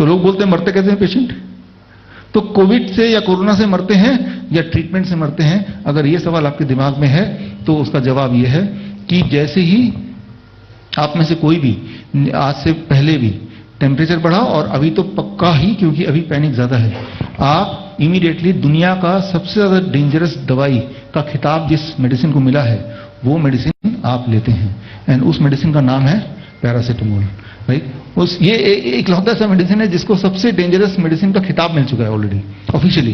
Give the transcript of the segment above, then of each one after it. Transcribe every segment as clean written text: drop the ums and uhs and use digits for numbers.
तो लोग बोलते हैं मरते कैसे हैं पेशेंट? तो कोविड से या कोरोना से मरते हैं या ट्रीटमेंट से मरते हैं? अगर ये सवाल आपके दिमाग में है तो उसका जवाब ये है कि जैसे ही आप में से कोई भी आज से पहले भी टेम्परेचर बढ़ा, और अभी तो पक्का ही क्योंकि अभी पैनिक ज्यादा है, आप इमीडिएटली दुनिया का सबसे ज्यादा डेंजरस दवाई का खिताब जिस मेडिसिन को मिला है वो मेडिसिन आप लेते हैं, एंड उस मेडिसिन का नाम है पैरासिटामोल, राइट? ये इकलौता ऐसा मेडिसिन है जिसको सबसे डेंजरस मेडिसिन का खिताब मिल चुका है ऑलरेडी ऑफिशियली,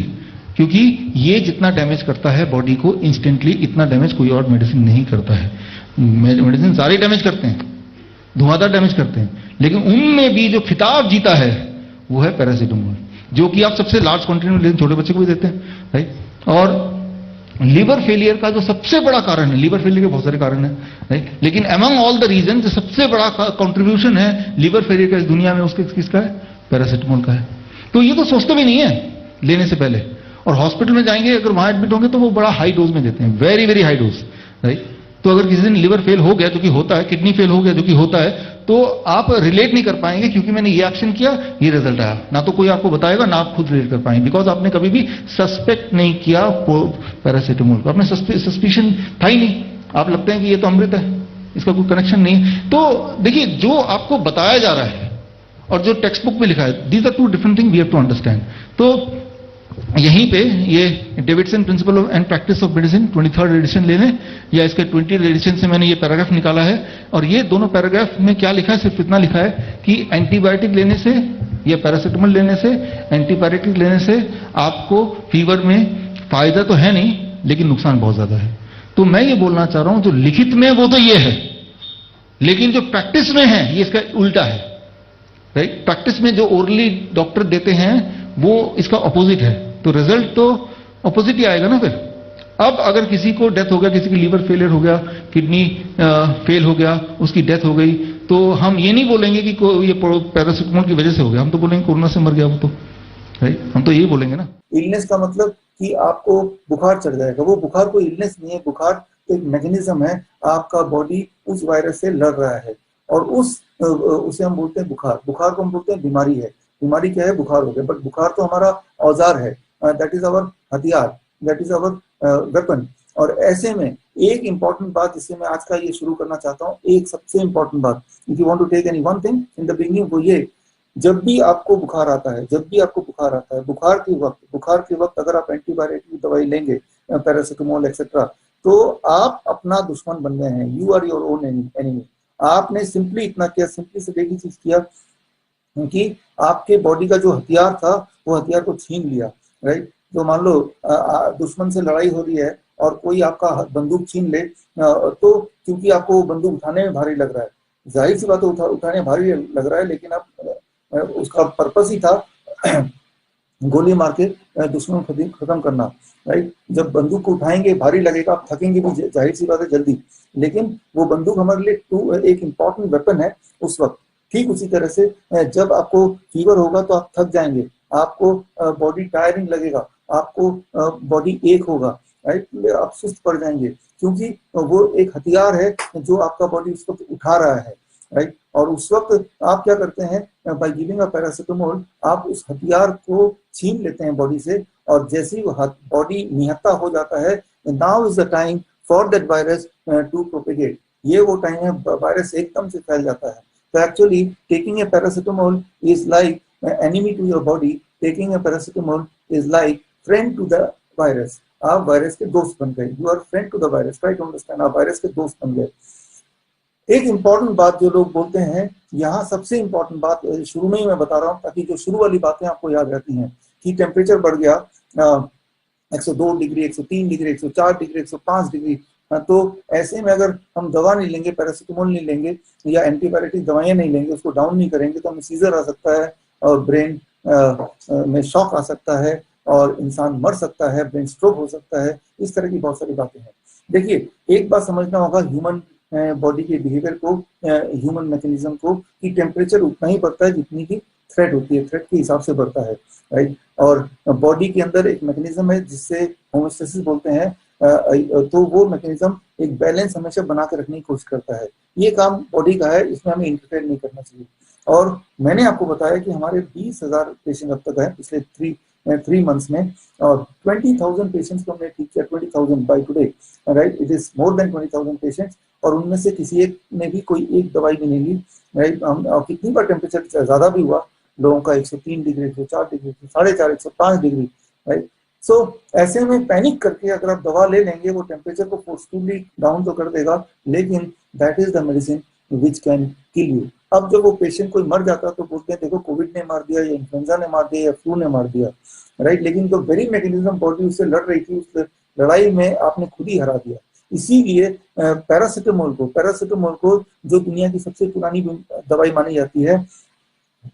क्योंकि ये जितना डैमेज करता है बॉडी को इंस्टेंटली, इतना डैमेज कोई और मेडिसिन नहीं करता है। मेडिसिन सारे डैमेज करते हैं, धुआंधार डैमेज करते हैं, लेकिन उनमें भी जो खिताब जीता है वो है पैरासिटामोल, जो कि आप सबसे लार्ज क्वांटिटी में छोटे बच्चे को भी देते हैं, राइट? और लीवर फेलियर का जो सबसे बड़ा कारण है, लीवर फेलियर के बहुत सारे कारण है, राइट? लेकिन अमंग ऑल द रीजन जो सबसे बड़ा कंट्रीब्यूशन है लीवर फेलियर का इस दुनिया में, उसके किसका है? पैरासिटामोल का है। तो ये तो सोचते भी नहीं है लेने से पहले, और हॉस्पिटल में जाएंगे अगर वहां एडमिट होंगे तो वो बड़ा हाई डोज में देते हैं, very very high dose, right? तो अगर किसी दिन लिवर फेल हो गया, जो कि होता है, किडनी फेल हो गया, जो कि होता है, तो आप रिलेट नहीं कर पाएंगे क्योंकि मैंने ये एक्शन किया, ये रिजल्ट आया। ना तो कोई आपको बताएगा, ना आप खुद रिलेट कर पाएंगे, बिकॉज आपने कभी भी सस्पेक्ट नहीं किया पैरासिटामोल को, आपने सस्पिशन था ही नहीं, आप लगते हैं कि ये तो अमृत है, इसका कोई कनेक्शन नहीं है। तो देखिए, जो आपको बताया जा रहा है और जो टेक्स्ट बुक में लिखा है, these are two different thing, we have to understand. तो यहीं पे ये Davidson principle and practice of medicine 23rd edition ले लें, या इसके 20th एडिशन से मैंने ये पैराग्राफ निकाला है, और ये दोनों पैराग्राफ में क्या लिखा है, सिर्फ इतना लिखा है कि एंटीबायोटिक लेने से या पैरासिटामोल लेने से, एंटीबायोटिक लेने से आपको फीवर में फायदा तो है नहीं, लेकिन नुकसान बहुत ज्यादा है। तो मैं ये बोलना चाह रहा हूं, जो लिखित में वो तो ये है, लेकिन जो प्रैक्टिस में है ये इसका उल्टा है, राइट? प्रैक्टिस में जो ओरली डॉक्टर देते हैं वो इसका अपोजिट है, तो रिजल्ट तो अपोजिट ही आएगा ना फिर। अब अगर किसी को डेथ हो गया, किसी की लीवर फेलियर हो गया, किडनी फेल हो गया, उसकी डेथ हो गई, तो हम ये नहीं बोलेंगे कि ये पैरासिटामोल की वजह से हो गया, हम तो बोलेंगे कोरोना से मर गया वो तो, राइट? हम तो यही बोलेंगे ना। इलनेस का मतलब कि आपको बुखार चढ़ जाएगा, वो बुखार कोई इलनेस नहीं है, बुखार एक मैकेनिज्म है, आपका बॉडी उस वायरस से लड़ रहा है, और उसे हम बोलते हैं बुखार। बुखार को हम बोलते हैं बीमारी है। बीमारी क्या है? बुखार हो गया, बट बुखार तो हमारा औजार है, दैट इज अवर हथियार, दैट इज अवर वेपन। और ऐसे में एक इंपॉर्टेंट बात जिससे मैं आज का ये शुरू करना चाहता हूँ, एक सबसे इंपॉर्टेंट बात, if you want to take any one thing in the beginning, वो ये, जब भी आपको बुखार आता है, जब भी आपको बुखार आता है, बुखार के वक्त अगर आप एंटीबायोटिक दवाई लेंगे, पैरासिटामोल एक्सेट्रा, तो आप अपना दुश्मन बन गए हैं, you are your own enemy. आपने सिंपली इतना किया, सिंपली से एक ही चीज किया कि आपके बॉडी का जो हथियार था वो हथियार को छीन लिया, राइट? तो मान लो दुश्मन से लड़ाई हो रही है और कोई आपका बंदूक छीन ले, तो क्योंकि आपको बंदूक उठाने में भारी लग रहा है, जाहिर सी बात है उठाने भारी लग रहा है, लेकिन आप उसका पर्पस ही था गोली मार के दुश्मन को खत्म करना, राइट? जब बंदूक को उठाएंगे भारी लगेगा, आप थकेंगे भी, जाहिर सी बात है जल्दी, लेकिन वो बंदूक हमारे लिए एक इम्पॉर्टेंट वेपन है उस वक्त। ठीक उसी तरह से जब आपको फीवर होगा तो आप थक जाएंगे, आपको बॉडी टायरिंग लगेगा, आपको बॉडी एक होगा, राइट? आप सुस्त पड़ जाएंगे, क्योंकि वो एक हथियार है जो आपका बॉडी उस वक्त उठा रहा है, राइट? और उस वक्त आप क्या करते हैं, बाय गिविंग अ पैरासिटामोल आप उस हथियार को छीन लेते हैं बॉडी से, और जैसे ही बॉडी निहत्था हो जाता है, now is the time for that virus to propagate. ये वो टाइम है, वायरस एकदम से फैल जाता है। So actually, taking a paracetamol is like enemy to your body. Taking a paracetamol is like friend to the virus. आप virus के दोस्त बन गए। You are friend to the virus. Try to understand. आप वायरस के दोस्त बन गए। एक इम्पॉर्टेंट बात जो लोग बोलते हैं, यहाँ सबसे इम्पॉर्टेंट बात शुरू में ही मैं बता रहा हूँ, ताकि जो शुरू वाली बातें आपको याद रहती हैं कि टेम्परेचर बढ़ गया 102 डिग्री, 103 डिग्री, 104 डिग्री, 105 डिग्री, तो ऐसे में अगर हम दवा नहीं लेंगे, पैरासिटामोल नहीं लेंगे या एंटीबायोटिक दवाइयां नहीं लेंगे, उसको डाउन नहीं करेंगे, तो हमें सीजर आ सकता है और ब्रेन में शॉक आ सकता है और इंसान मर सकता है, ब्रेन स्ट्रोक हो सकता है, इस तरह की बहुत सारी बातें हैं। देखिए, एक बात समझना होगा ह्यूमन बॉडी के बिहेवियर को, ह्यूमन मैकेनिज्म को, कि टेम्परेचर उतना ही बढ़ता है जितनी की थ्रेट होती है, थ्रेट के हिसाब से बढ़ता है, राइट? और बॉडी के अंदर एक मैकेनिज्म है जिससे होमोस्टेसिस बोलते हैं, तो वो मैकेनिज्म एक बैलेंस हमेशा बना के रखने की कोशिश करता है। ये काम बॉडी का है, इसमें हमें इंटरफेयर नहीं करना चाहिए। और मैंने आपको बताया कि हमारे 20,000 पेशेंट अब तक है पिछले 3 मंथ्स में, और 20,000 पेशेंट्स को हमने ठीक किया, 20,000 by today, right, it is more than 20,000 patients, और उनमें से किसी एक ने भी कोई एक दवाई भी नहीं ली, राइट। हम कितनी बार टेम्परेचर ज्यादा भी हुआ लोगों का, 103 डिग्री, 104 डिग्री, 4.5, 105 डिग्री, राइट। सो ऐसे में पैनिक करके अगर आप दवा ले लेंगे, वो टेम्परेचर को फोर्सफुली डाउन तो कर देगा, लेकिन that is the medicine which can kill you. अब जब वो पेशेंट कोई मर जाता तो बोलते हैं देखो कोविड ने मार दिया, या इन्फ्लुएंजा ने मार दिया, या फ्लू ने मार दिया, राइट। लेकिन जो वेरी मैकेनिज्म बॉडी उससे लड़ रही थी, उस लड़ाई में आपने खुद ही हरा दिया। इसीलिए पैरासिटामोल को जो दुनिया की सबसे पुरानी दवाई मानी जाती है,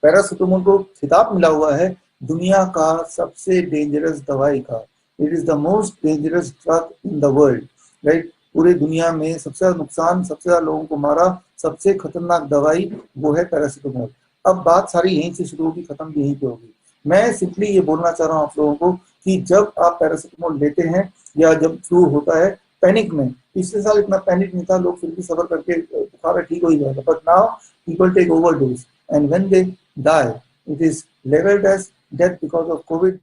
पैरासिटामोल को खिताब मिला हुआ है दुनिया का सबसे डेंजरस दवाई का। It is the most dangerous drug in the world, right. पूरे दुनिया में सबसे ज्यादा नुकसान, सबसे ज्यादा लोगों को मारा, सबसे खतरनाक दवाई वो है पैरासिटामोल। अब बात सारी यहीं से शुरू होगी, खत्म भी यहीं पे होगी। मैं सिंपली ये बोलना चाह रहा हूँ आप लोगों को कि जब आप पैरासिटामोल लेते हैं या जब फ्लू होता है, पैनिक में, पिछले साल इतना पैनिक नहीं था, लोग फिर भी सबर करके बुखार ठीक हो ही जाएगा, but now people take overdose, and when they die, it is labeled as death because of COVID.